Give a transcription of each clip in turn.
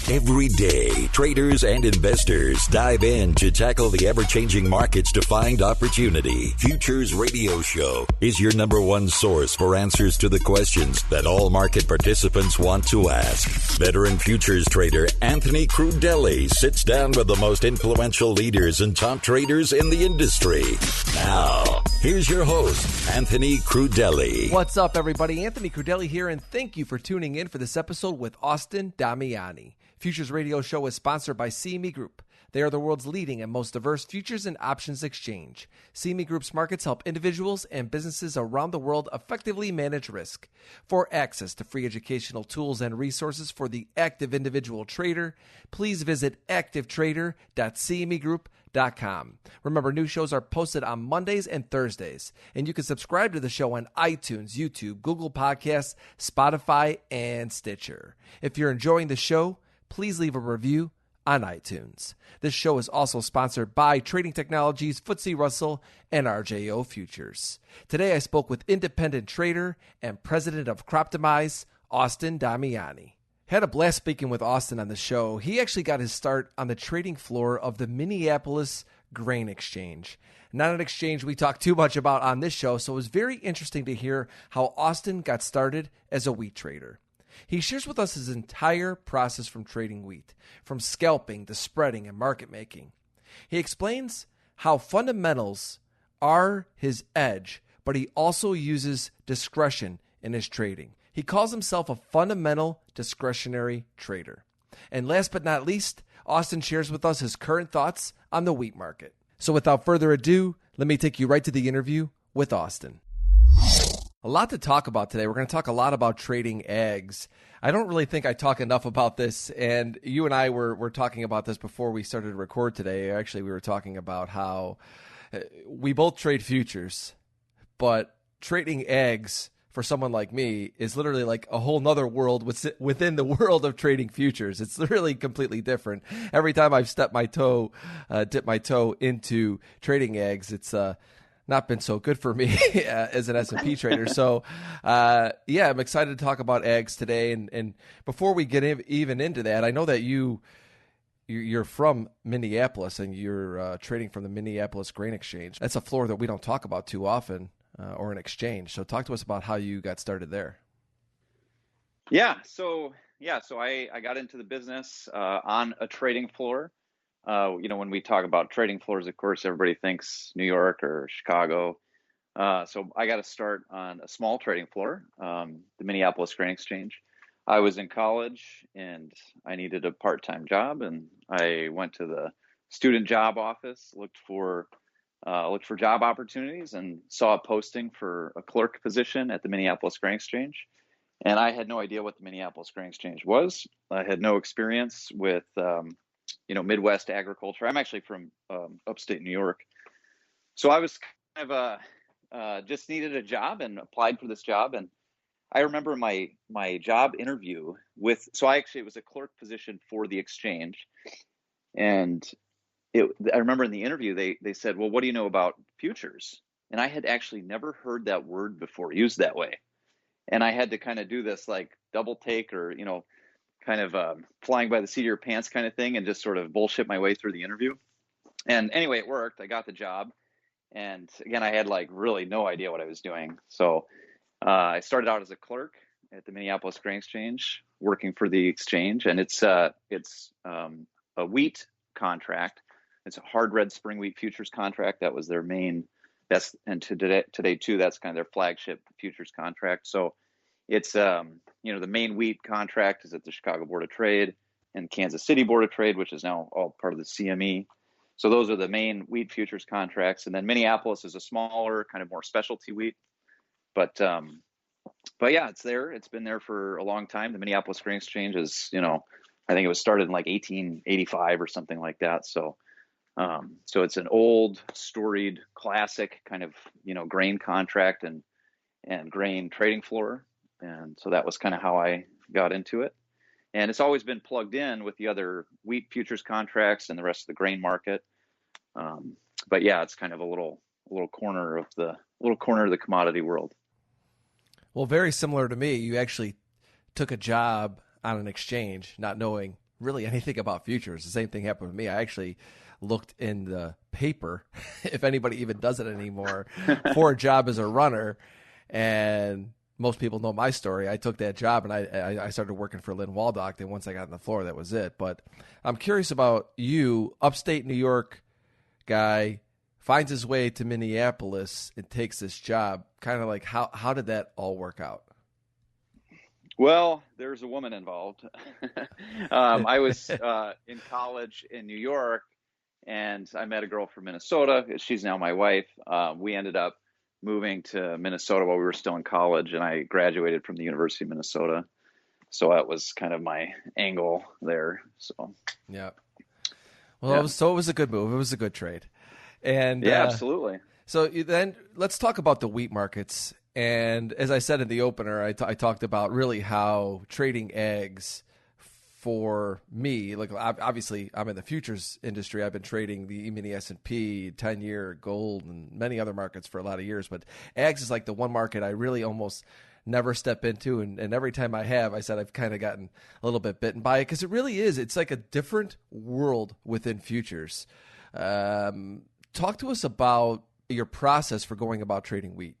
Every day, traders and investors dive in to tackle the ever-changing markets to find opportunity. Futures Radio Show is your number one source for answers to the questions that all market participants want to ask. Veteran futures trader Anthony Crudele sits down with the most influential leaders and top traders in the industry. Now, here's your host, Anthony Crudele. What's up, everybody? Anthony Crudele here, and thank you for tuning in for this episode with Austin Damiani. Futures Radio Show is sponsored by E-Mini Group. They are the world's leading and most diverse futures and options exchange. E-Mini Group's markets help individuals and businesses around the world effectively manage risk. For access to free educational tools and resources for the active individual trader, please visit activetrader.cmegroup.com. Remember, new shows are posted on Mondays and Thursdays, and you can subscribe to the show on iTunes, YouTube, Google Podcasts, Spotify, and Stitcher. If you're enjoying the show, please leave a review on iTunes. This show is also sponsored by Trading Technologies, FTSE Russell, and RJO Futures. Today I spoke with independent trader and president of Croptimize, Austin Damiani. Had a blast speaking with Austin on the show. He actually got his start on the trading floor of the Minneapolis Grain Exchange. Not an exchange we talk too much about on this show, so it was very interesting to hear how Austin got started as a wheat trader. He shares with us his entire process from trading wheat, from scalping to spreading and market making. He explains how fundamentals are his edge, but he also uses discretion in his trading. He calls himself a fundamental discretionary trader. And last but not least, Austin shares with us his current thoughts on the wheat market. So without further ado, let me take you right to the interview with Austin. A lot to talk about today. We're going to talk a lot about trading eggs. I don't really think I talk enough about this, and you and I were talking about this before we started to record today. Actually, we were talking about how we both trade futures, but trading eggs for someone like me is literally like a whole nother world within the world of trading futures. It's literally completely different. Every time I've dipped my toe into trading eggs, it's not been so good for me as an S&P trader. So, I'm excited to talk about eggs today. And before we get even into that, I know that you're from Minneapolis and you're trading from the Minneapolis Grain Exchange. That's a floor that we don't talk about too often, or an exchange. So talk to us about how you got started there. So I got into the business on a trading floor. When we talk about trading floors, of course, everybody thinks New York or Chicago. So I got to start on a small trading floor, the Minneapolis Grain Exchange. I was in college and I needed a part-time job, and I went to the student job office, looked for job opportunities, and saw a posting for a clerk position at the Minneapolis Grain Exchange. And I had no idea what the Minneapolis Grain Exchange was. I had no experience with Midwest agriculture. I'm actually from upstate New York. So I was kind of just needed a job and applied for this job. And I remember my job interview it was a clerk position for the exchange. And I remember in the interview, they said, well, what do you know about futures? And I had actually never heard that word before used that way. And I had to kind of do this like double take or, kind of flying by the seat of your pants kind of thing, and just sort of bullshit my way through the interview. And anyway, it worked. I got the job. And again, I had like really no idea what I was doing. So I started out as a clerk at the Minneapolis Grain Exchange, working for the exchange. And it's a wheat contract. It's a hard red spring wheat futures contract. That was their main, and today too, that's kind of their flagship futures contract. So it's, the main wheat contract is at the Chicago Board of Trade and Kansas City Board of Trade, which is now all part of the CME. So those are the main wheat futures contracts. And then Minneapolis is a smaller, kind of more specialty wheat. But yeah, it's there. It's been there for a long time. The Minneapolis Grain Exchange is, I think it was started in like 1885 or something like that. So it's an old, storied, classic kind of, grain contract and grain trading floor. And so that was kind of how I got into it. And it's always been plugged in with the other wheat futures contracts and the rest of the grain market. But yeah, it's kind of a little corner of the commodity world. Well, very similar to me. You actually took a job on an exchange, not knowing really anything about futures. The same thing happened with me. I actually looked in the paper, if anybody even does it anymore, for a job as a runner. And most people know my story. I took that job and I started working for Lynn Waldock. And once I got on the floor, that was it. But I'm curious about you, upstate New York guy, finds his way to Minneapolis and takes this job. Kind of like how did that all work out? Well, there's a woman involved. I was in college in New York, and I met a girl from Minnesota. She's now my wife. We ended up moving to Minnesota while we were still in college, and I graduated from the University of Minnesota. So that was kind of my angle there. So yeah. Well, it was a good move. It was a good trade. And yeah, absolutely. So then let's talk about the wheat markets. And as I said in the opener, I talked about really how trading ags for me, like obviously I'm in the futures industry. I've been trading the E-Mini S&P, 10-year gold, and many other markets for a lot of years. But ags is like the one market I really almost never step into. And every time I have, I said I've kind of gotten a little bit bitten by it because it really is. It's like a different world within futures. Talk to us about your process for going about trading wheat.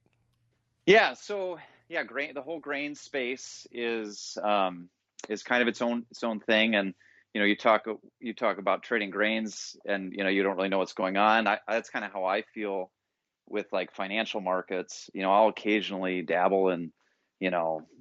Yeah. So yeah, the whole grain space is kind of its own thing. And, you talk about trading grains and, you don't really know what's going on. That's kind of how I feel with like financial markets. I'll occasionally dabble in,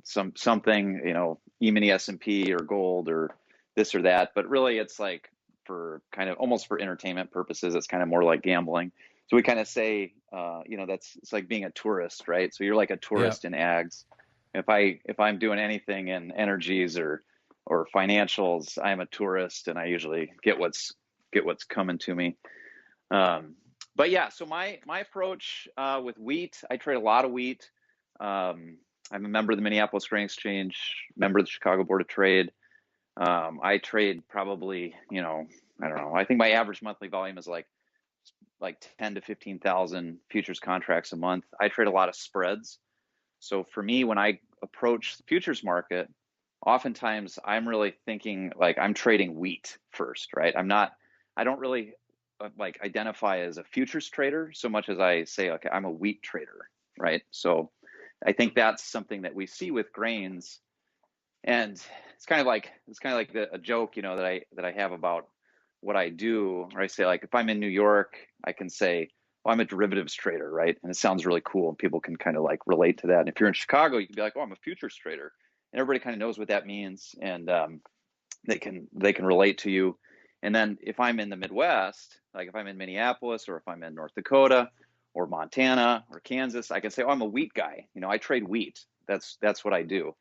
something, E-Mini S&P or gold or this or that. But really it's like for kind of almost for entertainment purposes, it's kind of more like gambling. So we kind of say, it's like being a tourist, right? So you're like a tourist in ags. If I'm doing anything in energies or financials, I'm a tourist, and I usually get what's coming to me. But yeah, so my approach with wheat, I trade a lot of wheat. I'm a member of the Minneapolis Grain Exchange, member of the Chicago Board of Trade. I trade probably, I don't know. I think my average monthly volume is like 10 to 15,000 futures contracts a month. I trade a lot of spreads. So for me, when I approach the futures market, oftentimes I'm really thinking like I'm trading wheat first, right? I don't really like identify as a futures trader so much as I say, okay, I'm a wheat trader, right? So I think that's something that we see with grains. And it's kind of like a joke, that I have about what I do, or I say like, if I'm in New York, I can say, well, I'm a derivatives trader, right? And it sounds really cool, and people can kind of like relate to that. And if you're in Chicago, you can be like, oh, I'm a futures trader, and everybody kind of knows what that means, and they can relate to you. And then if I'm in the Midwest, like if I'm in Minneapolis, or if I'm in North Dakota, or Montana, or Kansas, I can say, oh, I'm a wheat guy. I trade wheat. That's what I do.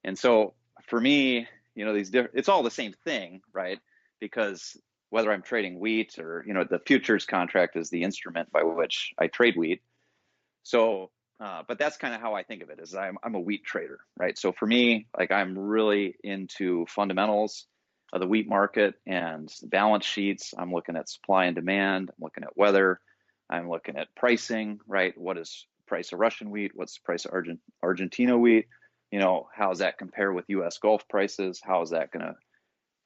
And so for me, it's all the same thing, right? Because whether I'm trading wheat or, the futures contract is the instrument by which I trade wheat. So, but that's kind of how I think of it, is I'm a wheat trader, right? So for me, like I'm really into fundamentals of the wheat market and balance sheets. I'm looking at supply and demand. I'm looking at weather. I'm looking at pricing, right? What is the price of Russian wheat? What's the price of Argentina wheat? How does that compare with U.S. Gulf prices? How is that going to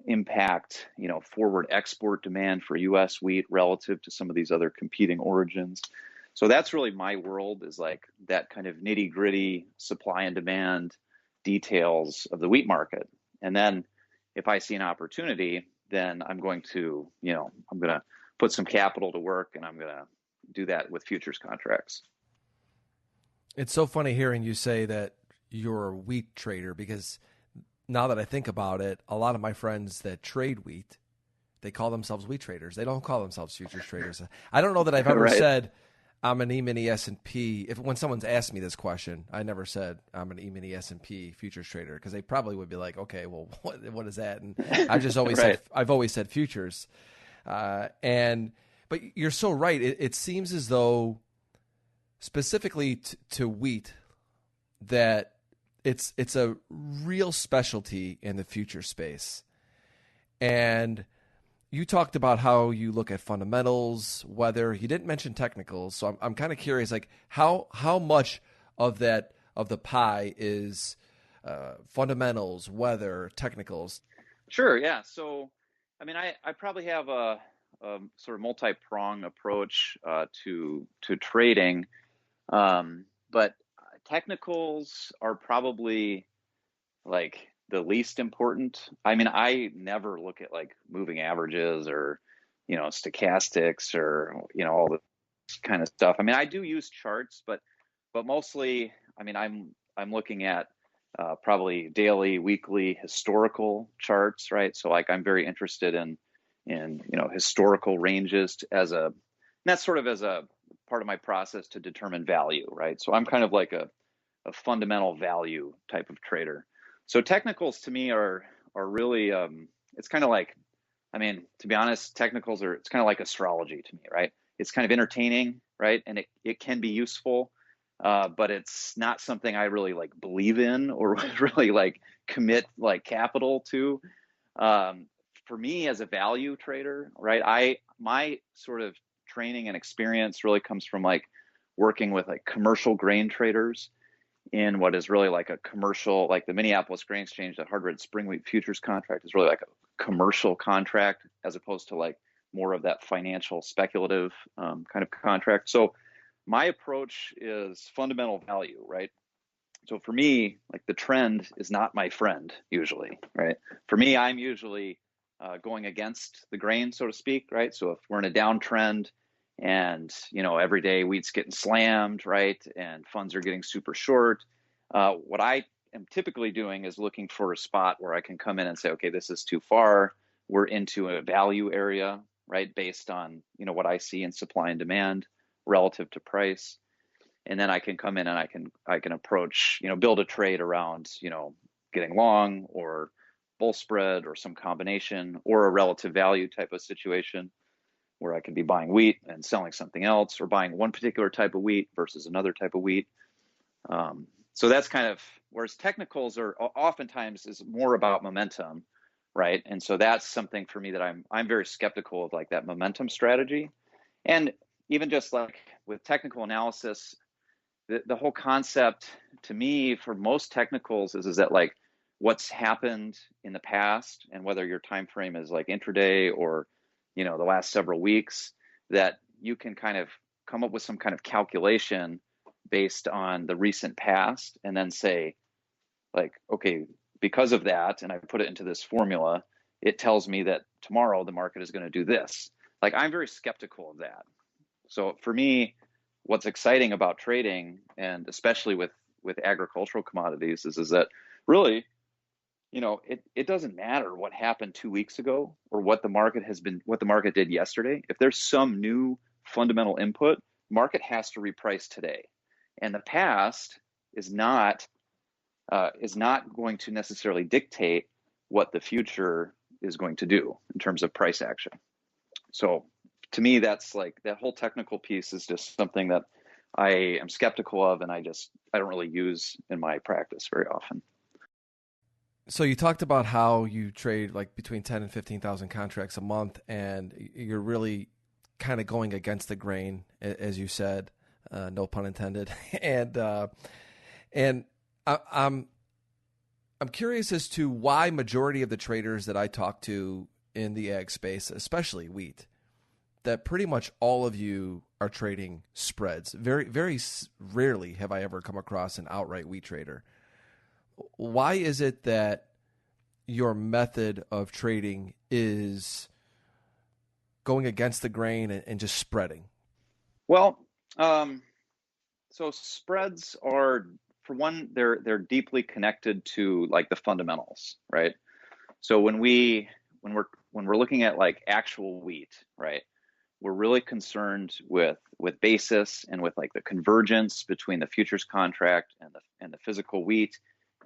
impact, forward export demand for U.S. wheat relative to some of these other competing origins? So that's really my world, is like that kind of nitty gritty supply and demand details of the wheat market. And then if I see an opportunity, then I'm going to put some capital to work, and I'm going to do that with futures contracts. It's so funny hearing you say that you're a wheat trader, because now that I think about it, a lot of my friends that trade wheat, they call themselves wheat traders. They don't call themselves futures traders. I don't know that I've ever Right. said I'm an E-Mini S&P. When someone's asked me this question, I never said I'm an E-Mini S&P futures trader, because they probably would be like, okay, well, what is that? And I've just always Right. I've always said futures. But you're so right. It seems as though specifically to wheat that it's a real specialty in the future space. And you talked about how you look at fundamentals, weather. You didn't mention technicals, so I'm kind of curious, like how much of the pie is fundamentals, weather, technicals? Sure. Yeah. So, I mean, I probably have a sort of multi-prong approach to trading, but technicals are probably like the least important. I mean, I never look at like moving averages or, stochastics or, all this kind of stuff. I mean, I do use charts, but mostly, I mean, I'm looking at probably daily, weekly, historical charts, right? So like I'm very interested in historical ranges as a, and that's sort of as a part of my process to determine value, right? So I'm kind of like a fundamental value type of trader. So technicals to me are really it's kind of like, I mean, to be honest, technicals are, it's kind of like astrology to me, right? It's kind of entertaining, right? And it can be useful, but it's not something I really like believe in or really like commit like capital to. Um, for me as a value trader, right? My sort of training and experience really comes from like working with like commercial grain traders in what is really like a commercial, like the Minneapolis Grain Exchange, that hard red spring wheat futures contract is really like a commercial contract as opposed to like more of that financial speculative kind of contract. So my approach is fundamental value, right? So for me, like the trend is not my friend usually, right? For me, I'm usually going against the grain, so to speak, right? So if we're in a downtrend and every day wheat's getting slammed, right, and funds are getting super short, what I am typically doing is looking for a spot where I can come in and say, okay, this is too far. We're into a value area, right, based on what I see in supply and demand relative to price. And then I can come in and I can approach, build a trade around, getting long or bull spread or some combination or a relative value type of situation where I could be buying wheat and selling something else, or buying one particular type of wheat versus another type of wheat. So that's kind of, whereas technicals are oftentimes is more about momentum, right? And so that's something for me that I'm very skeptical of, like that momentum strategy. And even just like with technical analysis, the whole concept to me for most technicals is that like what's happened in the past, and whether your time frame is like intraday or the last several weeks, that you can kind of come up with some kind of calculation based on the recent past, and then say like, okay, because of that, and I put it into this formula, it tells me that tomorrow the market is going to do this. Like I'm very skeptical of that. So for me, what's exciting about trading, and especially with agricultural commodities, is that really, it doesn't matter what happened 2 weeks ago or what the market did yesterday. If there's some new fundamental input, market has to reprice today, and the past is not going to necessarily dictate what the future is going to do in terms of price action. So to me, that's like, that whole technical piece is just something that I am skeptical of, and I don't really use in my practice very often. So you talked about how you trade like between 10 and 15,000 contracts a month, and you're really kind of going against the grain, as you said, no pun intended. And I'm curious as to why majority of the traders that I talk to in the ag space, especially wheat, that pretty much all of you are trading spreads. Very, very rarely have I ever come across an outright wheat trader. Why is it that your method of trading is going against the grain and just spreading? Well, so spreads are, for one, they're deeply connected to like the fundamentals, right? So when we're looking at like actual wheat, right, we're really concerned with basis and with like the convergence between the futures contract and the physical wheat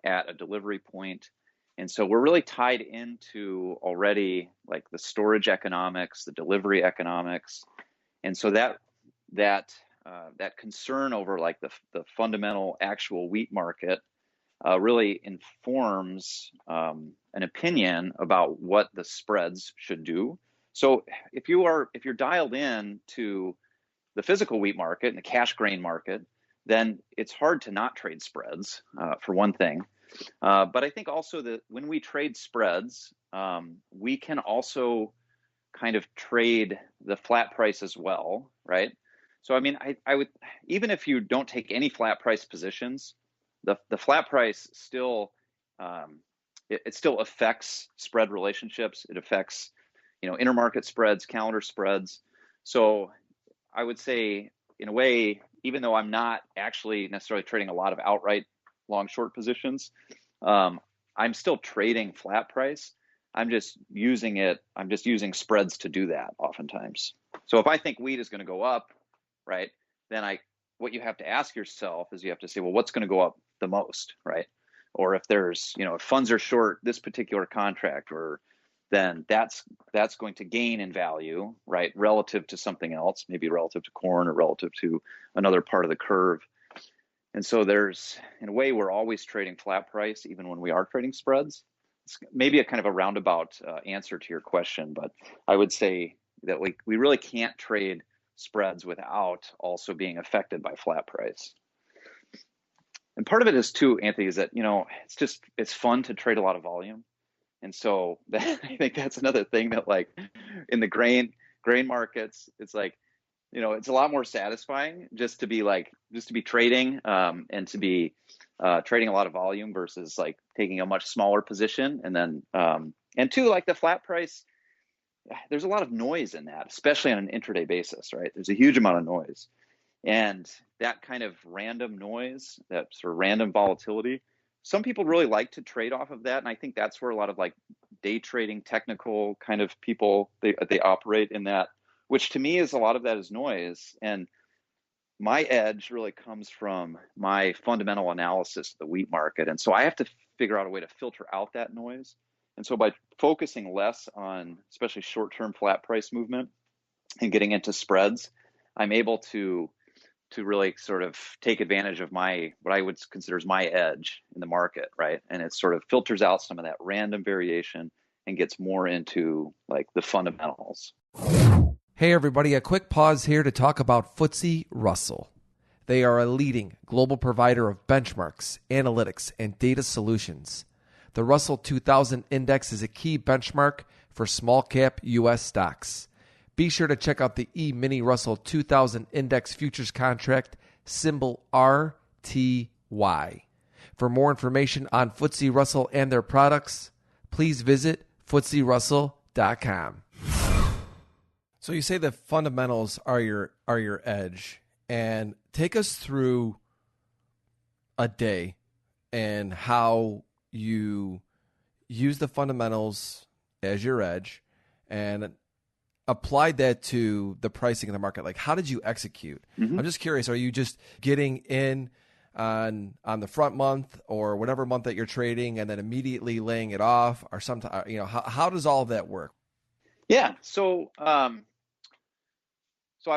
at a delivery point. And so we're really tied into already like the storage economics, the delivery economics. And so that concern over like the fundamental actual wheat market really informs an opinion about what the spreads should do. So if you're dialed in to the physical wheat market and the cash grain market, then it's hard to not trade spreads, for one thing. But I think also that when we trade spreads, we can also kind of trade the flat price as well, right? So I mean, I would, even if you don't take any flat price positions, the flat price still it still affects spread relationships. It affects, intermarket spreads, calendar spreads. So I would say, in a way, even though I'm not actually necessarily trading a lot of outright long short positions, I'm still trading flat price. I'm just using spreads to do that oftentimes. So if I think wheat is going to go up, right, then what you have to ask yourself is you have to say, well, what's going to go up the most, right? Or if there's, if funds are short this particular contract, or then that's going to gain in value, right, relative to something else, maybe relative to corn or relative to another part of the curve. And so in a way, we're always trading flat price, even when we are trading spreads. It's maybe a kind of a roundabout answer to your question, but I would say that we really can't trade spreads without also being affected by flat price. And part of it is too, Anthony, is that, it's fun to trade a lot of volume. And so I think that's another thing that, like, in the grain markets, it's like, it's a lot more satisfying just to be trading and to be trading a lot of volume versus like taking a much smaller position. And then, and two, like the flat price, there's a lot of noise in that, especially on an intraday basis, right? There's a huge amount of noise. And that kind of random noise, that sort of random volatility, some people really like to trade off of that. And I think that's where a lot of like day trading technical kind of people, they operate in that, which to me is a lot of that is noise. And my edge really comes from my fundamental analysis of the wheat market. And so I have to figure out a way to filter out that noise. And so by focusing less on especially short-term flat price movement and getting into spreads, I'm able to really sort of take advantage of what I would consider as my edge in the market, right? And it sort of filters out some of that random variation and gets more into like the fundamentals. Hey everybody, a quick pause here to talk about FTSE Russell. They are a leading global provider of benchmarks, analytics, and data solutions. The Russell 2000 Index is a key benchmark for small cap U.S. stocks. Be sure to check out the E-Mini Russell 2000 Index Futures Contract, symbol RTY. For more information on FTSE Russell and their products, please visit FTSERussell.com. So you say the fundamentals are your edge, and take us through a day and how you use the fundamentals as your edge and apply that to the pricing in the market. Like, how did you execute? Mm-hmm. I'm just curious, are you just getting in on the front month or whatever month that you're trading and then immediately laying it off, or sometimes, how does all of that work? Yeah. So I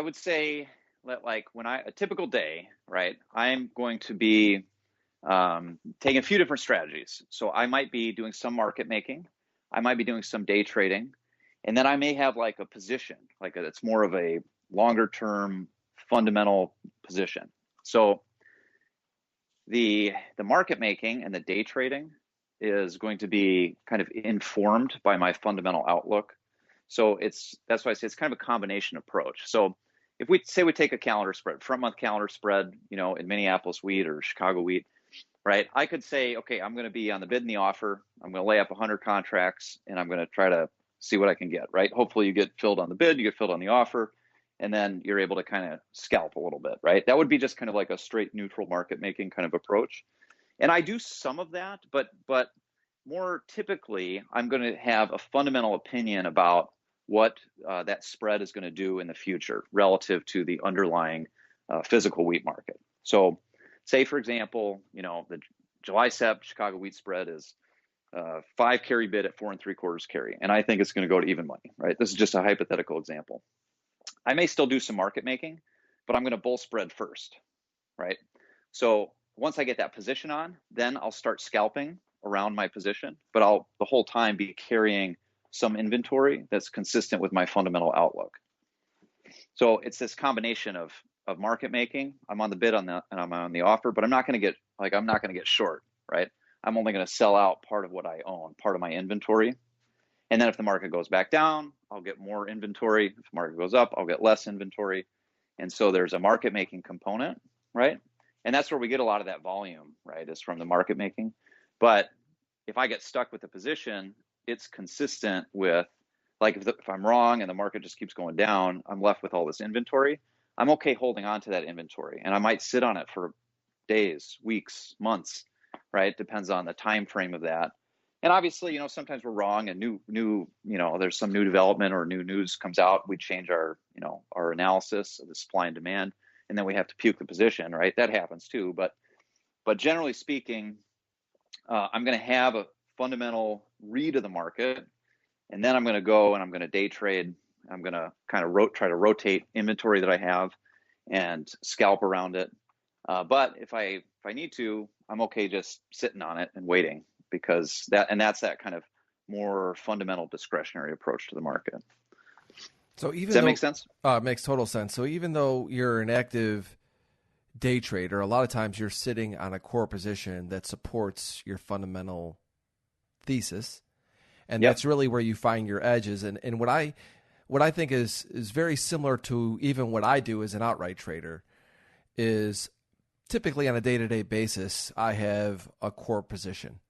would say that, like, a typical day, right, I'm going to be taking a few different strategies. So I might be doing some market making, I might be doing some day trading, and then I may have like a position, it's more of a longer term fundamental position. So the market making and the day trading is going to be kind of informed by my fundamental outlook. So that's why I say it's kind of a combination approach. So if we take a calendar spread, front month calendar spread, in Minneapolis wheat or Chicago wheat, right? I could say, okay, I'm going to be on the bid and the offer. I'm going to lay up 100 contracts and I'm going to try to see what I can get, right? Hopefully you get filled on the bid, you get filled on the offer, and then you're able to kind of scalp a little bit, right? That would be just kind of like a straight neutral market making kind of approach. And I do some of that, but more typically, I'm going to have a fundamental opinion about what that spread is going to do in the future relative to the underlying physical wheat market. So say, for example, the July SEP Chicago wheat spread is 5 carry bid at 4 3/4 carry. And I think it's going to go to even money, right? This is just a hypothetical example. I may still do some market making, but I'm going to bull spread first, right? So once I get that position on, then I'll start scalping around my position, but I'll the whole time be carrying some inventory that's consistent with my fundamental outlook. So it's this combination of market making. I'm on the bid and I'm on the offer, but I'm not going to get short, right? I'm only going to sell out part of what I own, part of my inventory. And then if the market goes back down, I'll get more inventory. If the market goes up, I'll get less inventory. And so there's a market making component, right? And that's where we get a lot of that volume, right, is from the market making. But if I get stuck with a position, it's consistent with, like, if I'm wrong and the market just keeps going down, I'm left with all this inventory. I'm okay holding on to that inventory, and I might sit on it for days, weeks, months, right? Depends on the time frame of that. And obviously, sometimes we're wrong, and there's some new development or new news comes out. We change our analysis of the supply and demand, and then we have to puke the position, right? That happens too. But generally speaking, I'm going to have a fundamental read of the market, and then I'm going to go and I'm going to day trade. I'm going to kind of try to rotate inventory that I have and scalp around it. But if I need to, I'm okay just sitting on it and waiting, because that's that kind of more fundamental discretionary approach to the market. So even Does that make sense? It makes total sense. So even though you're an active day trader, a lot of times you're sitting on a core position that supports your fundamental thesis, and that's really where you find your edges. And what I think is very similar to even what I do as an outright trader is typically on a day-to-day basis, I have a core position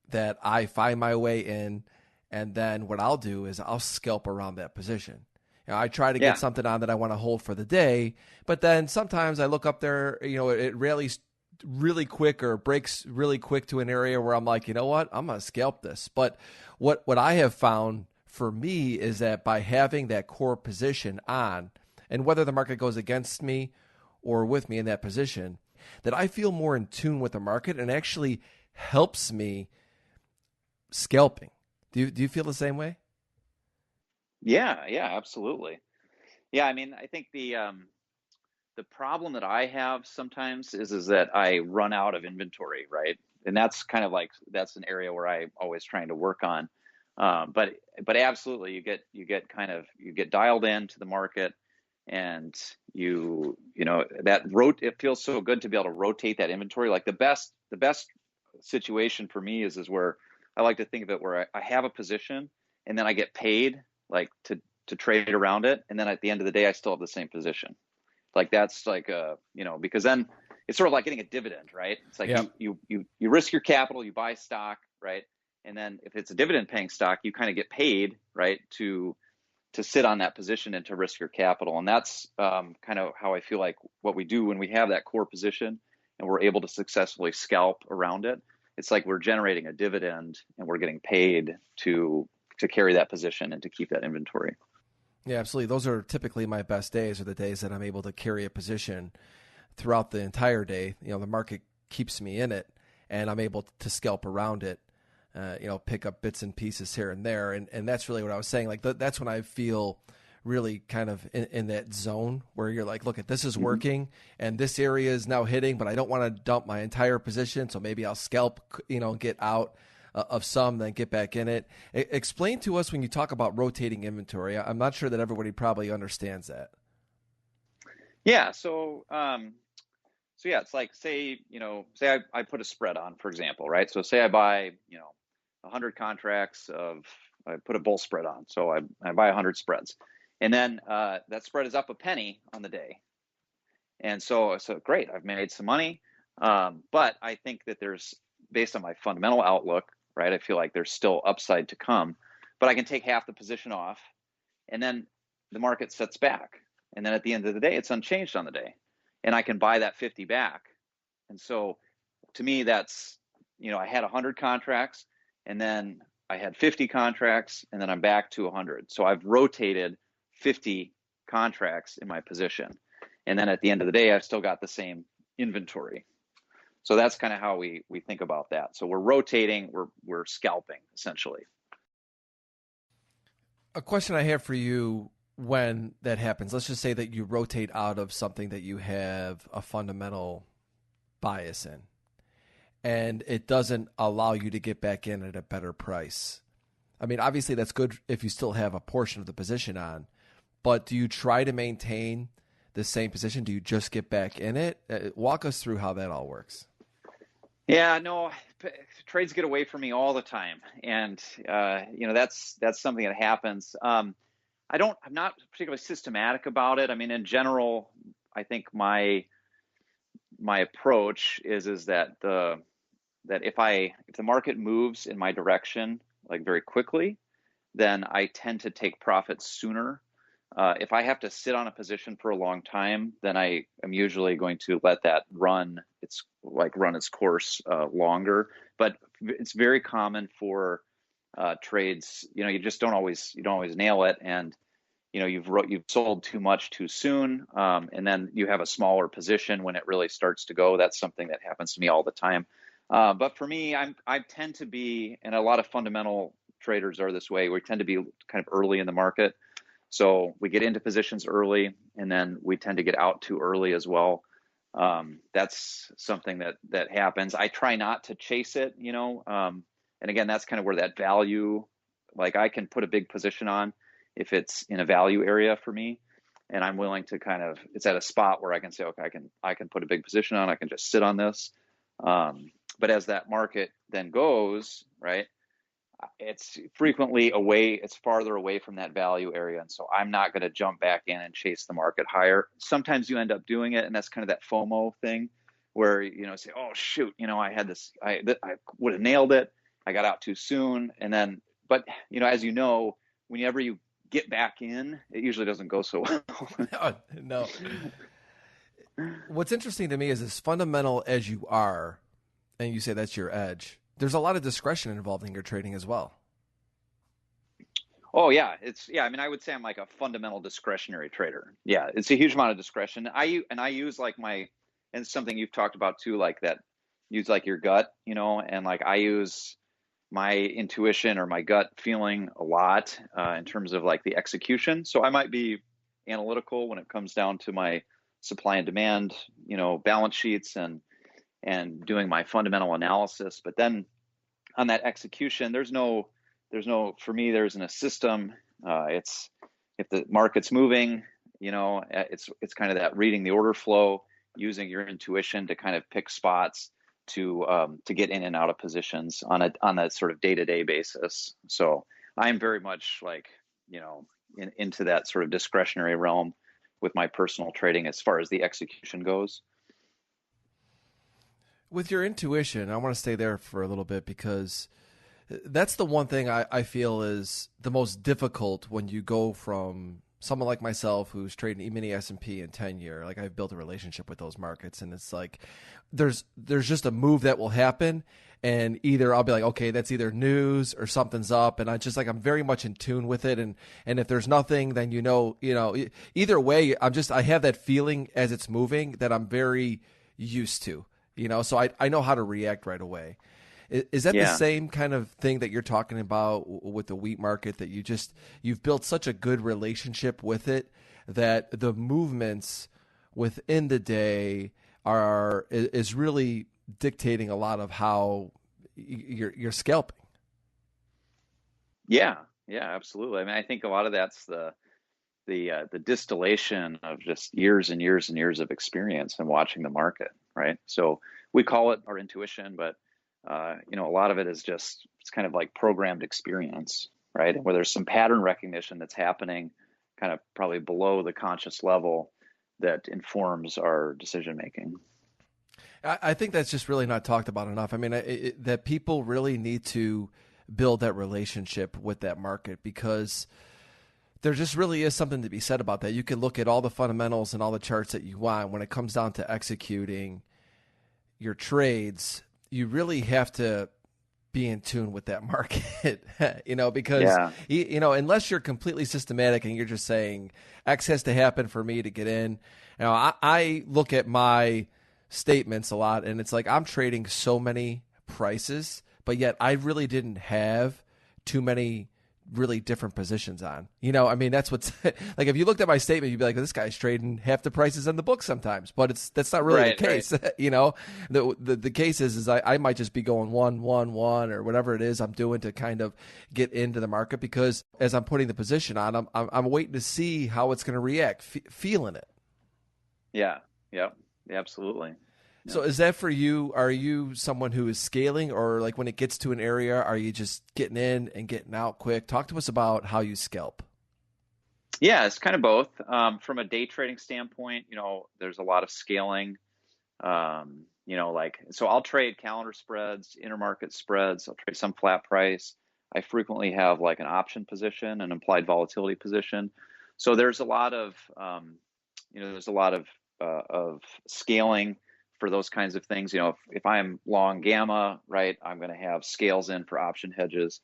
that I find my way in, and then what I'll do is I'll scalp around that position. I try to get something on that I want to hold for the day, but then sometimes I look up there, it rallies really quick or breaks really quick to an area where I'm like, you know what, I'm going to scalp this. But what I have found for me is that by having that core position on, and whether the market goes against me or with me in that position, that I feel more in tune with the market and actually helps me scalping. Do you feel the same way? Yeah, absolutely. Yeah, I mean, I think the problem that I have sometimes is that I run out of inventory, right? And that's kind of like, that's an area where I'm always trying to work on. But absolutely, you get dialed into the market, and it feels so good to be able to rotate that inventory. Like the best situation for me is where I like to think of it where I have a position and then I get paid like to trade around it, and then at the end of the day I still have the same position. Like that's like because then it's sort of like getting a dividend, right? It's like you risk your capital, you buy stock, right? And then if it's a dividend paying stock, you kind of get paid, right, to sit on that position and to risk your capital. And that's kind of how I feel like what we do when we have that core position and we're able to successfully scalp around it. It's like we're generating a dividend and we're getting paid to carry that position and to keep that inventory. Yeah, absolutely. Those are typically my best days, are the days that I'm able to carry a position throughout the entire day. The market keeps me in it and I'm able to scalp around it, pick up bits and pieces here and there. And that's really what I was saying. Like that's when I feel really kind of in that zone where you're like, look, this is working and this area is now hitting, but I don't want to dump my entire position. So maybe I'll scalp, get out of some, then get back in it. Explain to us when you talk about rotating inventory. I'm not sure that everybody probably understands that. Yeah. So yeah, it's like, say I put a spread on, for example, right? So say I buy, 100 contracts I put a bull spread on. So I buy 100 spreads, and then that spread is up a penny on the day. And so great, I've made some money. But I think that based on my fundamental outlook, right, I feel like there's still upside to come, but I can take half the position off, and then the market sets back. And then at the end of the day, it's unchanged on the day, and I can buy that 50 back. And so to me, that's, I had 100 contracts, and then I had 50 contracts, and then I'm back to 100. So I've rotated 50 contracts in my position. And then at the end of the day, I've still got the same inventory. So that's kind of how we think about that. So we're rotating, we're scalping, essentially. A question I have for you when that happens, let's just say that you rotate out of something that you have a fundamental bias in, and it doesn't allow you to get back in at a better price. I mean, obviously that's good if you still have a portion of the position on, but do you try to maintain the same position? Do you just get back in it? Walk us through how that all works. Yeah, no, trades get away from me all the time, and that's something that happens. I'm not particularly systematic about it. I mean, in general, I think my approach is that if the market moves in my direction like very quickly, then I tend to take profits sooner. If I have to sit on a position for a long time, then I am usually going to let that run its course longer. But it's very common for trades. You just don't always nail it, and you've sold too much too soon, and then you have a smaller position when it really starts to go. That's something that happens to me all the time. But for me, I tend to be, and a lot of fundamental traders are this way. We tend to be kind of early in the market. So we get into positions early, and then we tend to get out too early as well. That's something that happens. I try not to chase it, and again, that's kind of where that value, like I can put a big position on if it's in a value area for me, and I'm willing to it's at a spot where I can say, okay, I can put a big position on, I can just sit on this. But as that market then goes, right, it's frequently it's farther away from that value area. And so I'm not going to jump back in and chase the market higher. Sometimes you end up doing it, and that's kind of that FOMO thing where, say, oh, shoot, I had this, I would have nailed it. I got out too soon. And then, but, as whenever you get back in, it usually doesn't go so well. No. What's interesting to me is as fundamental as you are, and you say that's your edge, there's a lot of discretion involved in your trading as well. Oh yeah. I mean, I would say I'm like a fundamental discretionary trader. Yeah. It's a huge amount of discretion. I use and something you've talked about too, like that, use like your gut, and like I use my intuition or my gut feeling a lot in terms of like the execution. So I might be analytical when it comes down to my supply and demand, balance sheets and doing my fundamental analysis. But then on that execution, for me, there isn't a system. It's, if the market's moving, it's kind of that reading the order flow, using your intuition to kind of pick spots to get in and out of positions on a sort of day-to-day basis. So I'm very much like, into that sort of discretionary realm with my personal trading as far as the execution goes. With your intuition, I want to stay there for a little bit because that's the one thing I feel is the most difficult when you go from someone like myself who's trading E-Mini S&P in 10-year. Like I've built a relationship with those markets, and it's like there's just a move that will happen, and either I'll be like, okay, that's either news or something's up, and I just like I'm very much in tune with it, and if there's nothing, then either way, I have that feeling as it's moving that I'm very used to. So I know how to react right away. Is that the same kind of thing that you're talking about with the wheat market, that you've built such a good relationship with it that the movements within the day is really dictating a lot of how you're scalping? Yeah, absolutely. I mean, I think a lot of that's the distillation of just years and years and years of experience and watching the market, right? So we call it our intuition, but a lot of it is just, it's kind of like programmed experience, right? And where there's some pattern recognition that's happening kind of probably below the conscious level that informs our decision making. I think that's just really not talked about enough. I mean, that people really need to build that relationship with that market, because there just really is something to be said about that. You can look at all the fundamentals and all the charts that you want. When it comes down to executing your trades, you really have to be in tune with that market, because, unless you're completely systematic and you're just saying X has to happen for me to get in. I look at my statements a lot, and it's like I'm trading so many prices, but yet I really didn't have too many really different positions on. That's what's like, if you looked at my statement, you'd be like, this guy's trading half the prices in the book sometimes, but that's not really the case. Right. The case is I might just be going 1, 1, 1 or whatever it is I'm doing to kind of get into the market, because as I'm putting the position on, I'm waiting to see how it's going to react, feeling it. Yeah, absolutely. So is that for you? Are you someone who is scaling, or like when it gets to an area, are you just getting in and getting out quick? Talk to us about how you scalp. Yeah, it's kind of both. From a day trading standpoint, there's a lot of scaling. So I'll trade calendar spreads, intermarket spreads. I'll trade some flat price. I frequently have like an option position, an implied volatility position. So there's a lot of, of scaling for those kinds of things. If I'm long gamma, right, I'm going to have scales in for option hedges.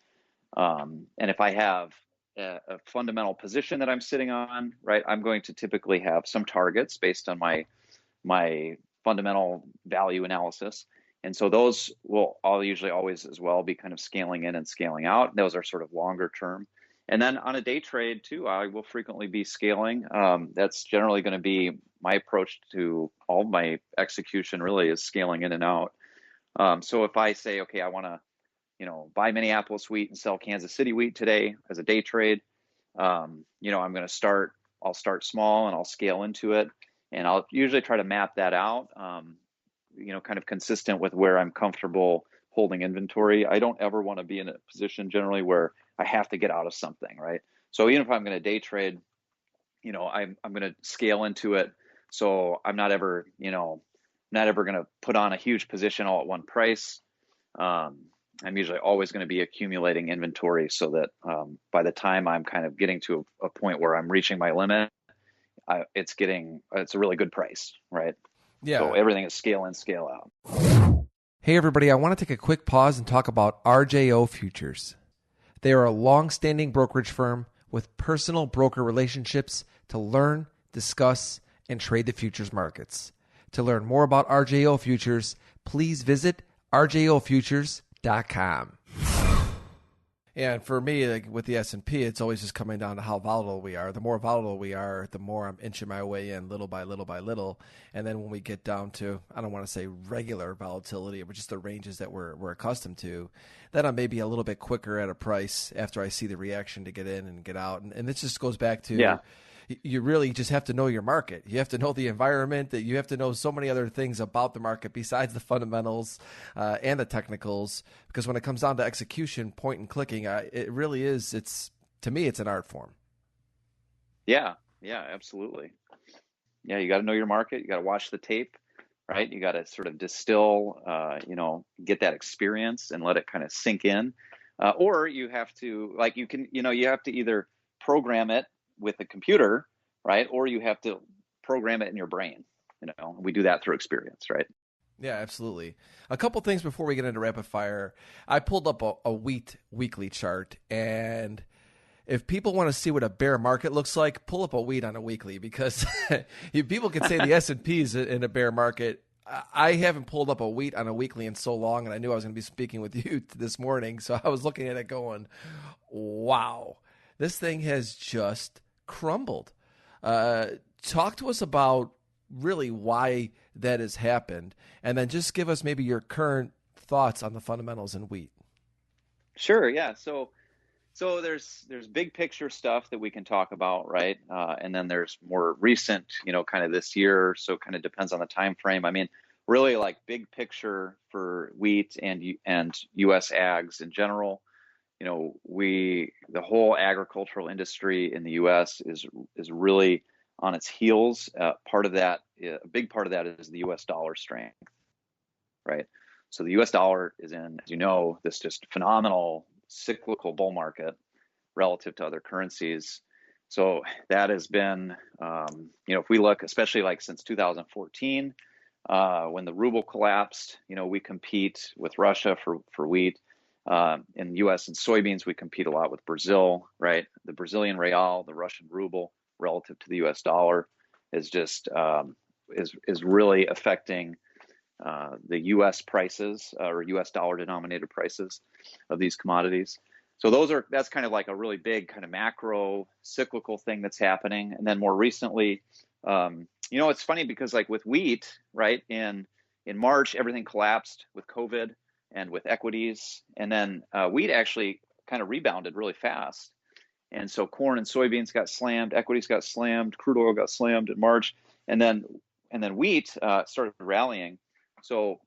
And if I have a fundamental position that I'm sitting on, right, I'm going to typically have some targets based on my fundamental value analysis. And so those will all usually always as well be kind of scaling in and scaling out. Those are sort of longer term. And then on a day trade too, I will frequently be scaling. That's generally going to be my approach to all my execution, really, is scaling in and out. So if I say, okay, I want to, buy Minneapolis wheat and sell Kansas City wheat today as a day trade, I'm going to I'll start small and I'll scale into it. And I'll usually try to map that out, kind of consistent with where I'm comfortable holding inventory. I don't ever want to be in a position generally where I have to get out of something, right? So even if I'm going to day trade, I'm going to scale into it. So I'm not ever going to put on a huge position all at one price. I'm usually always going to be accumulating inventory so that by the time I'm kind of getting to a point where I'm reaching my limit, it's a really good price, right? Yeah. So everything is scale in, scale out. Hey, everybody, I want to take a quick pause and talk about RJO Futures. They are a long-standing brokerage firm with personal broker relationships to learn, discuss, and trade the futures markets. To learn more about RJO Futures, please visit rjofutures.com. And for me, like with the S&P, it's always just coming down to how volatile we are. The more volatile we are, the more I'm inching my way in little by little by little. And then when we get down to, I don't want to say regular volatility, but just the ranges that we're accustomed to, then I'm maybe a little bit quicker at a price after I see the reaction to get in and get out. And this just goes back to, you really just have to know your market. You have to know the environment, that you have to know so many other things about the market besides the fundamentals and the technicals. Because when it comes down to execution, point and clicking, it really is, to me, it's an art form. Yeah, absolutely. Yeah, you got to know your market. You got to watch the tape, right? You got to sort of distill, get that experience and let it kind of sink in. Or you have to, you have to either program it with a computer, right? Or you have to program it in your brain. We do that through experience, right? Yeah, absolutely. A couple things before we get into rapid fire. I pulled up a wheat weekly chart, and if people want to see what a bear market looks like, pull up a wheat on a weekly, because people can say the S&P is in a bear market. I haven't pulled up a wheat on a weekly in so long, and I knew I was going to be speaking with you this morning, so I was looking at it going, wow, this thing has just crumbled. Talk to us about really why that has happened, and then just give us maybe your current thoughts on the fundamentals in wheat. Sure. Yeah. So there's big picture stuff that we can talk about, right? And then there's more recent, kind of this year. So kind of depends on the time frame. I mean, really, like big picture for wheat and U.S. ags in general. The whole agricultural industry in the U.S. is really on its heels. A big part of that is the U.S. dollar strength, right? So the U.S. dollar is in, as you know, this just phenomenal cyclical bull market relative to other currencies. So that has been, if we look, especially like since 2014, when the ruble collapsed, we compete with Russia for wheat. In the U.S. and soybeans, we compete a lot with Brazil, right? The Brazilian real, the Russian ruble, relative to the U.S. dollar, is just is really affecting the U.S. prices or U.S. dollar denominated prices of these commodities. So that's kind of like a really big kind of macro cyclical thing that's happening. And then more recently, it's funny because like with wheat, right, in March, everything collapsed with COVID and with equities. And then wheat actually kind of rebounded really fast. And so corn and soybeans got slammed, equities got slammed, crude oil got slammed in March. And then wheat started rallying. So,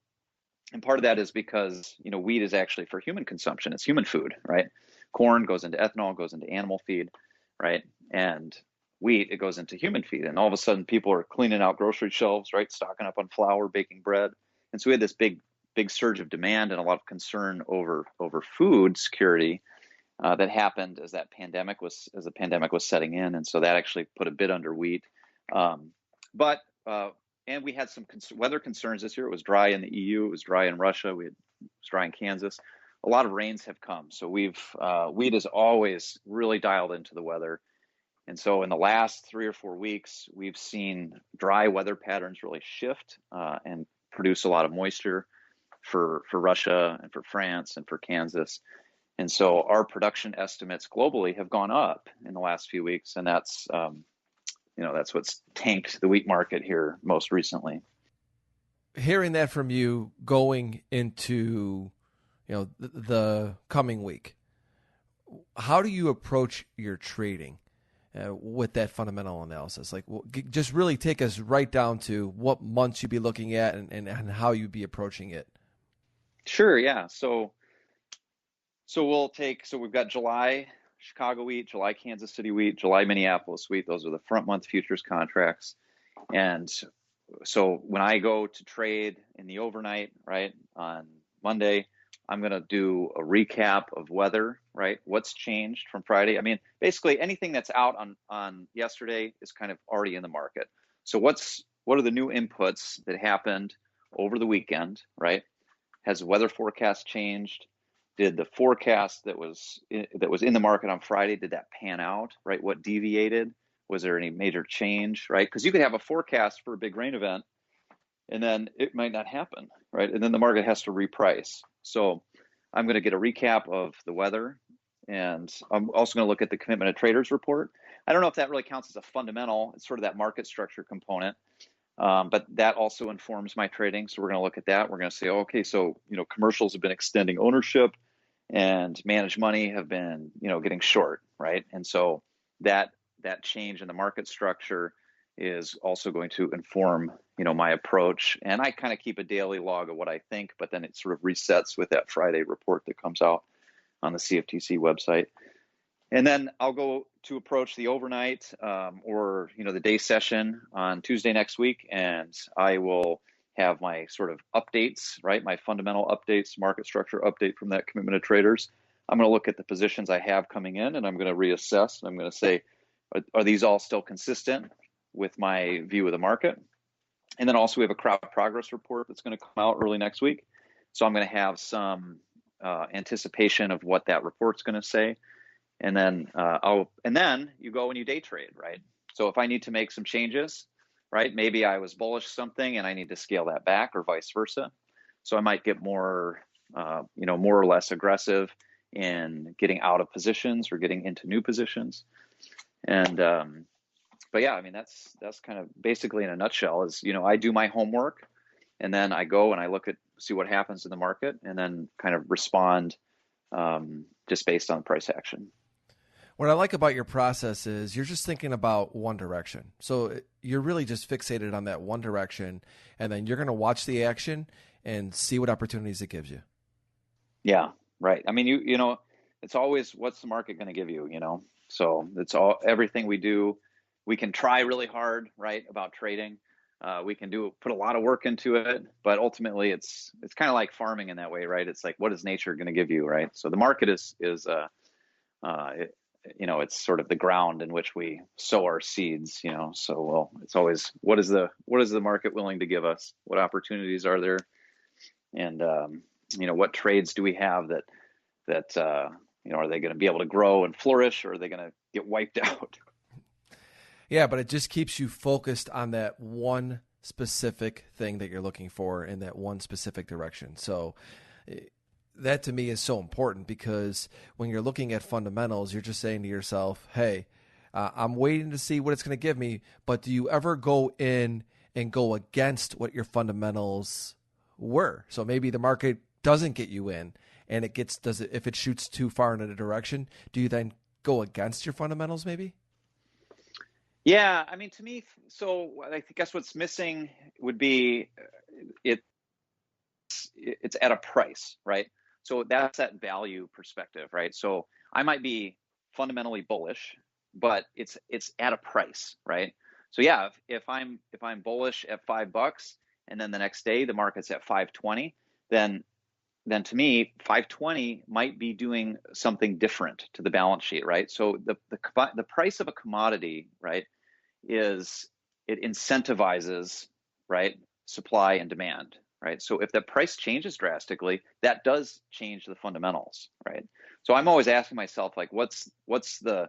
and part of that is because, wheat is actually for human consumption. It's human food, right? Corn goes into ethanol, goes into animal feed, right? And wheat, it goes into human feed. And all of a sudden people are cleaning out grocery shelves, right? Stocking up on flour, baking bread. And so we had this big surge of demand and a lot of concern over food security that happened as the pandemic was setting in. And so that actually put a bid under wheat. And we had some weather concerns this year. It was dry in the EU. It was dry in Russia. It was dry in Kansas. A lot of rains have come. So wheat is always really dialed into the weather. And so in the last 3 or 4 weeks, we've seen dry weather patterns really shift and produce a lot of moisture for Russia and for France and for Kansas. And so our production estimates globally have gone up in the last few weeks. And that's what's tanked the wheat market here most recently. Hearing that from you going into, the coming week, how do you approach your trading with that fundamental analysis? Like, just really take us right down to what months you'd be looking at and how you'd be approaching it. Sure. Yeah. So we've got July Chicago wheat, July Kansas City wheat, July Minneapolis wheat. Those are the front month futures contracts. And so when I go to trade in the overnight, right, on Monday, I'm going to do a recap of weather, right? What's changed from Friday? I mean, basically anything that's out on yesterday is kind of already in the market. So what are the new inputs that happened over the weekend, right? Has the weather forecast changed? Did the forecast that was in the market on Friday, did that pan out, right? What deviated? Was there any major change, right? Because you could have a forecast for a big rain event, and then it might not happen, right? And then the market has to reprice. So I'm going to get a recap of the weather, and I'm also going to look at the commitment of traders report. I don't know if that really counts as a fundamental. It's sort of that market structure component. But that also informs my trading. So we're going to look at that. We're going to say, okay, so, commercials have been extending ownership and managed money have been, getting short, right? And so that change in the market structure is also going to inform, my approach. And I kind of keep a daily log of what I think, but then it sort of resets with that Friday report that comes out on the CFTC website. And then I'll go to approach the overnight or the day session on Tuesday next week, and I will have my sort of updates, right? My fundamental updates, market structure update from that commitment of traders. I'm going to look at the positions I have coming in, and I'm going to reassess. I'm going to say, are these all still consistent with my view of the market? And then also we have a crowd progress report that's going to come out early next week. So I'm going to have some anticipation of what that report's going to say. And then you go and you day trade, right? So if I need to make some changes, right? Maybe I was bullish something and I need to scale that back, or vice versa. So I might get more or less aggressive in getting out of positions or getting into new positions. And but yeah, I mean that's kind of basically in a nutshell is I do my homework, and then I go and I see what happens in the market, and then kind of respond just based on price action. What I like about your process is you're just thinking about one direction. So you're really just fixated on that one direction, and then you're going to watch the action and see what opportunities it gives you. Yeah, right. I mean, it's always what's the market going to give you, So it's everything we do. We can try really hard, right, about trading. We can put a lot of work into it, but ultimately it's kind of like farming in that way, right? It's like, what is nature going to give you, right? So the market is it's sort of the ground in which we sow our seeds, so it's always, what is the market willing to give us? What opportunities are there? And, what trades do we have that are they going to be able to grow and flourish, or are they going to get wiped out? Yeah, but it just keeps you focused on that one specific thing that you're looking for in that one specific direction. So that to me is so important, because when you're looking at fundamentals, you're just saying to yourself, hey, I'm waiting to see what it's going to give me. But do you ever go in and go against what your fundamentals were? So maybe the market doesn't get you in, and if it shoots too far in a direction, do you then go against your fundamentals maybe? Yeah, I mean, to me, so I guess what's missing would be it's at a price, right? So that's that value perspective, right? So I might be fundamentally bullish, but it's at a price, right? So yeah, if I'm bullish at $5 and then the next day the market's at 520, then to me 520 might be doing something different to the balance sheet, right? So the price of a commodity, right, is it incentivizes, right, supply and demand, right? So if the price changes drastically, that does change the fundamentals, right? So I'm always asking myself, like, what's the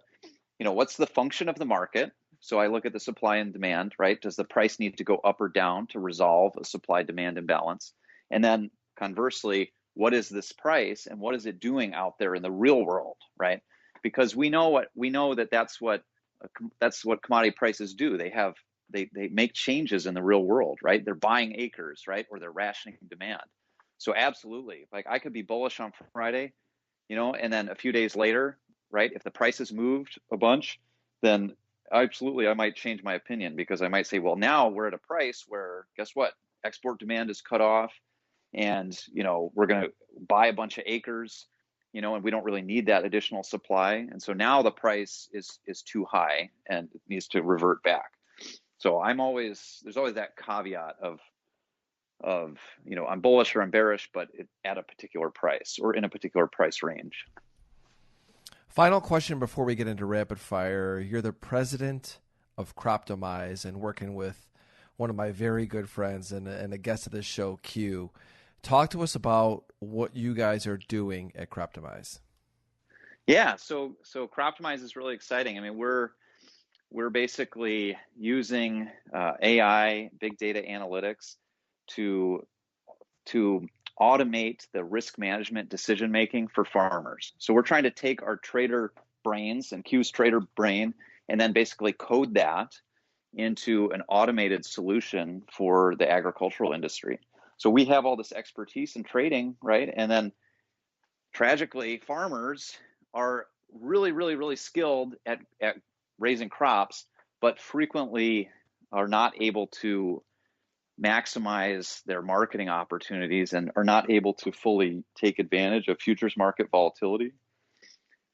function of the market? So I look at the supply and demand, right? Does the price need to go up or down to resolve a supply demand imbalance? And then conversely, what is this price and what is it doing out there in the real world, right? Because we know that's what commodity prices do. They make changes in the real world, right? They're buying acres, right? Or they're rationing demand. So absolutely, like I could be bullish on Friday, and then a few days later, right, if the price has moved a bunch, then absolutely I might change my opinion, because I might say, well, now we're at a price where, guess what? Export demand is cut off, and we're going to buy a bunch of acres, and we don't really need that additional supply, and so now the price is too high and it needs to revert back. So there's always that caveat of I'm bullish or I'm bearish, but at a particular price or in a particular price range. Final question before we get into rapid fire. You're the president of Croptimize and working with one of my very good friends and a guest of this show, Q. Talk to us about what you guys are doing at Croptimize. Yeah, so Croptimize is really exciting. I mean, we're basically using AI, big data analytics to automate the risk management decision making for farmers. So we're trying to take our trader brains and Q's trader brain and then basically code that into an automated solution for the agricultural industry. So we have all this expertise in trading, right? And then tragically, farmers are really, really, really skilled at raising crops, but frequently are not able to maximize their marketing opportunities and are not able to fully take advantage of futures market volatility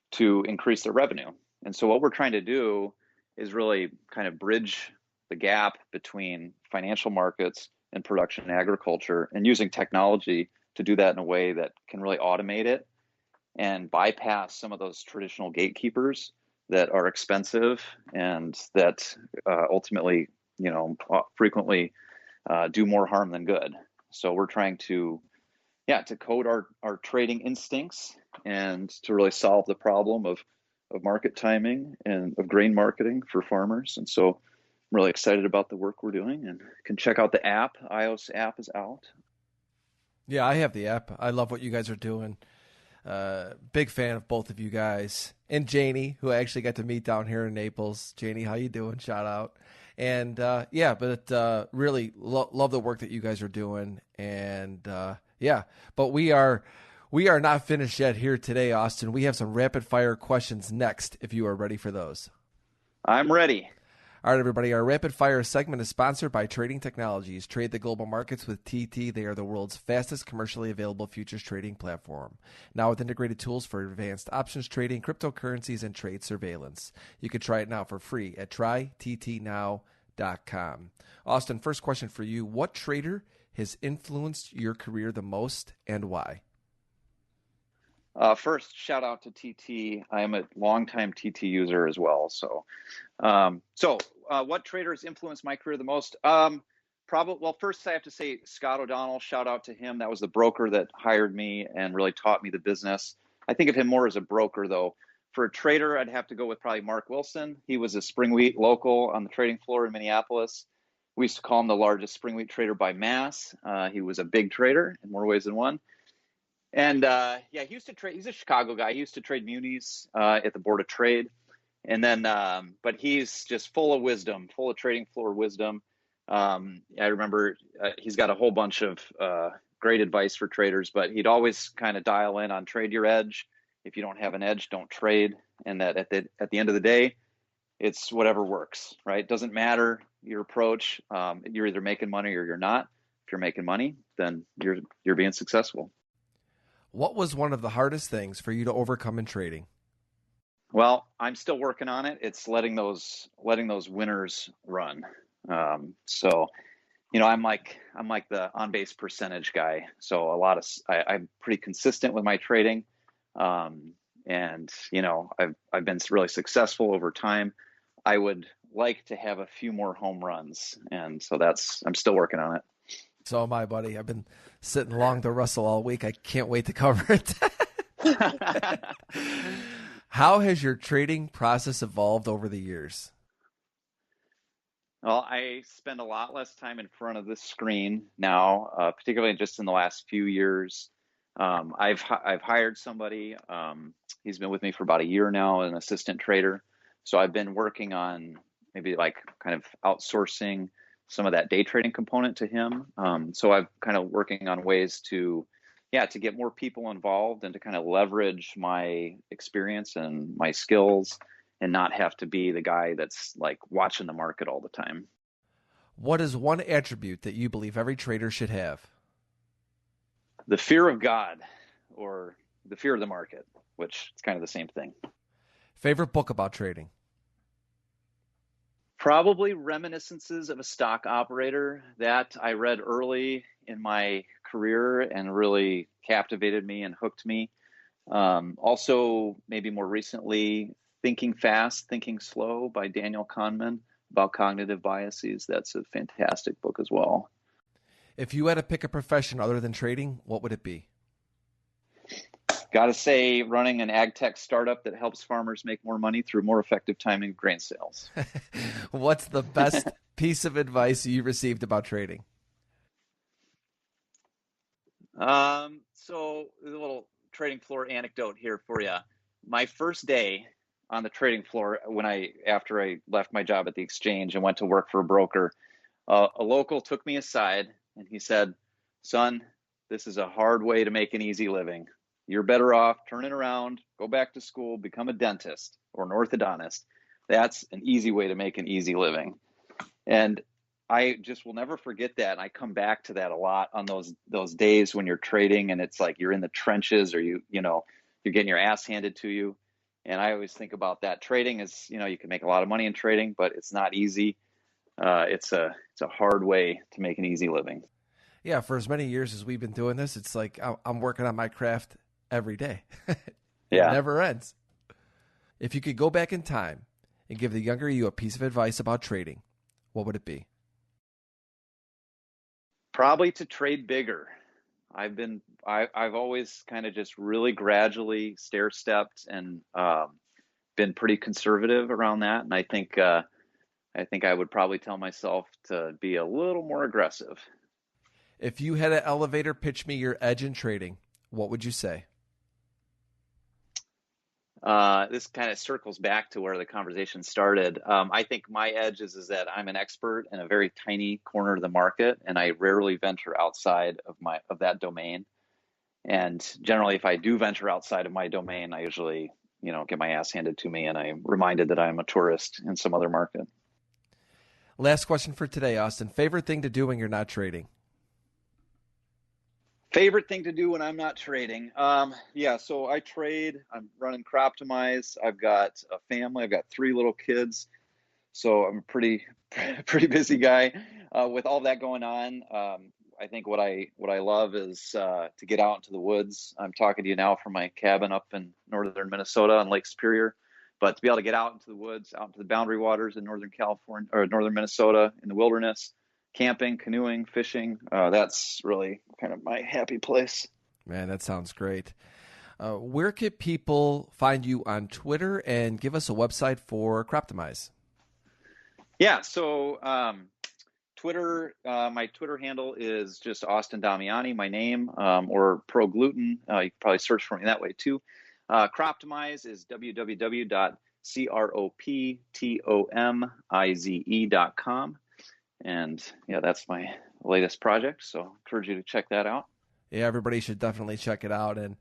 to increase their revenue. And so what we're trying to do is really kind of bridge the gap between financial markets and production and agriculture, and using technology to do that in a way that can really automate it and bypass some of those traditional gatekeepers that are expensive and that ultimately, frequently do more harm than good. So we're trying to code our trading instincts and to really solve the problem of market timing and of grain marketing for farmers. And so I'm really excited about the work we're doing, and can check out the app. iOS app is out. Yeah, I have the app. I love what you guys are doing. Big fan of both of you guys. And Janie, who I actually got to meet down here in Naples. Janie, how you doing? Shout out. And really love the work that you guys are doing. And but we are not finished yet here today, Austin. We have some rapid fire questions next, if you are ready for those. I'm ready. All right, everybody. Our rapid fire segment is sponsored by Trading Technologies. Trade the global markets with TT. They are the world's fastest commercially available futures trading platform. Now with integrated tools for advanced options trading, cryptocurrencies, and trade surveillance. You can try it now for free at tryttnow.com. Austin, first question for you. What trader has influenced your career the most and why? First, shout out to TT. I am a longtime TT user as well. What traders influenced my career the most? First I have to say Scott O'Donnell. Shout out to him. That was the broker that hired me and really taught me the business. I think of him more as a broker, though. For a trader, I'd have to go with probably Mark Wilson. He was a spring wheat local on the trading floor in Minneapolis. We used to call him the largest spring wheat trader by mass. He was a big trader in more ways than one. And he used to trade. He's a Chicago guy. He used to trade munis at the Board of Trade. And then, but he's just full of wisdom, full of trading floor wisdom. I remember he's got a whole bunch of great advice for traders, but he'd always kind of dial in on trade your edge. If you don't have an edge, don't trade. And that at the end of the day, it's whatever works, right? It doesn't matter your approach. You're either making money or you're not. if you're making money, then you're being successful. What was one of the hardest things for you to overcome in trading? Well, I'm still working on it. It's letting those winners run. So, I'm like the on base percentage guy. So I'm pretty consistent with my trading, and I've been really successful over time. I would like to have a few more home runs, and so I'm still working on it. So am I, buddy. I've been sitting along the Russell all week. I can't wait to cover it. How has your trading process evolved over the years? Well, I spend a lot less time in front of the screen now, particularly just in the last few years. I've hired somebody. He's been with me for about a year now, an assistant trader. So I've been working on maybe like kind of outsourcing some of that day trading component to him. So I've kind of working on ways to get more people involved and to kind of leverage my experience and my skills and not have to be the guy that's like watching the market all the time. What is one attribute that you believe every trader should have? The fear of God, or the fear of the market, which is kind of the same thing. Favorite book about trading? Probably Reminiscences of a Stock Operator. That I read early in my career and really captivated me and hooked me. Also, maybe more recently, Thinking Fast, Thinking Slow by Daniel Kahneman about cognitive biases. That's a fantastic book as well. If you had to pick a profession other than trading, what would it be? Got to say, running an ag tech startup that helps farmers make more money through more effective timing of grain sales. What's the best piece of advice you received about trading? So there's a little trading floor anecdote here for you. My first day on the trading floor, after I left my job at the exchange and went to work for a broker, a local took me aside and he said, "Son, this is a hard way to make an easy living. You're better off turning around, go back to school, become a dentist or an orthodontist. That's an easy way to make an easy living." And I just will never forget that. And I come back to that a lot on those days when you're trading and it's like you're in the trenches or you're getting your ass handed to you. And I always think about that. Trading is, you can make a lot of money in trading, but it's not easy. It's a hard way to make an easy living. Yeah, for as many years as we've been doing this, it's like I'm working on my craft every day. It never ends. If you could go back in time and give the younger you a piece of advice about trading, what would it be? Probably to trade bigger. I've always kind of just really gradually stair-stepped and been pretty conservative around that. And I think I would probably tell myself to be a little more aggressive. If you had an elevator pitch me your edge in trading, what would you say? This kind of circles back to where the conversation started. I think my edge is that I'm an expert in a very tiny corner of the market, and I rarely venture outside of that domain. And generally, if I do venture outside of my domain, I usually, get my ass handed to me, and I'm reminded that I'm a tourist in some other market. Last question for today, Austin. Favorite thing to do when you're not trading? Favorite thing to do when I'm not trading? So I trade. I'm running Croptimize. I've got a family. I've got 3 little kids. So I'm a pretty busy guy. With all that going on, I think what I love is to get out into the woods. I'm talking to you now from my cabin up in northern Minnesota on Lake Superior. But to be able to get out into the woods, out into the boundary waters in northern California or northern Minnesota in the wilderness, camping, canoeing, fishing, that's really kind of my happy place. Man, that sounds great. Where can people find you on Twitter, and give us a website for Croptimize? Yeah, so Twitter, my Twitter handle is just Austin Damiani, my name, or Pro Gluten. You can probably search for me that way too. Croptimize is www.croptomize.com. And that's my latest project. So I encourage you to check that out. Yeah, everybody should definitely check it out. And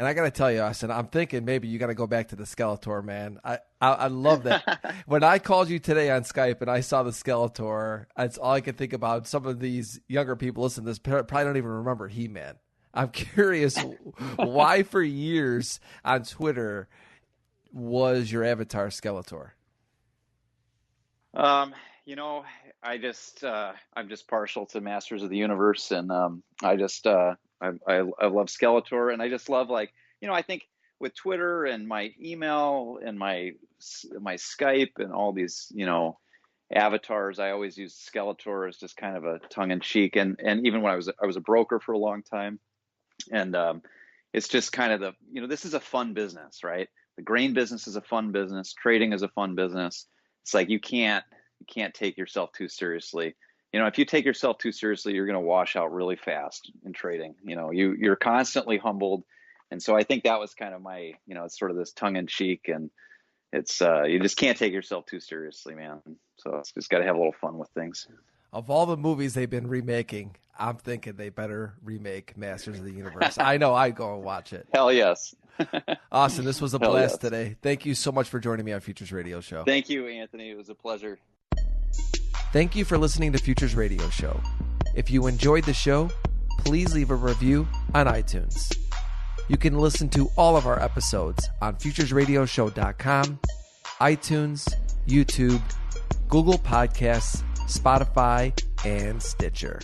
And I got to tell you, Austin, I'm thinking maybe you got to go back to the Skeletor, man. I love that. When I called you today on Skype and I saw the Skeletor, that's all I could think about. Some of these younger people listening to this probably don't even remember He-Man. I'm curious why for years on Twitter was your avatar Skeletor? I'm just partial to Masters of the Universe, and I love Skeletor, and I just love, like, I think with Twitter and my email and my Skype and all these, avatars, I always use Skeletor as just kind of a tongue in cheek, and even when I was a broker for a long time, and it's just kind of this is a fun business, right? The grain business is a fun business. Trading is a fun business. It's like you can't take yourself too seriously. If you take yourself too seriously, you're going to wash out really fast in trading. You're constantly humbled. And so I think that was kind of my, it's sort of this tongue in cheek, and it's, you just can't take yourself too seriously, man. So it's just got to have a little fun with things. Of all the movies they've been remaking, I'm thinking they better remake Masters of the Universe. I know I'd go and watch it. Hell yes. Austin, this was a blast today. Thank you so much for joining me on Futures Radio Show. Thank you, Anthony. It was a pleasure. Thank you for listening to Futures Radio Show. If you enjoyed the show, please leave a review on iTunes. You can listen to all of our episodes on futuresradioshow.com, iTunes, YouTube, Google Podcasts, Spotify, and Stitcher.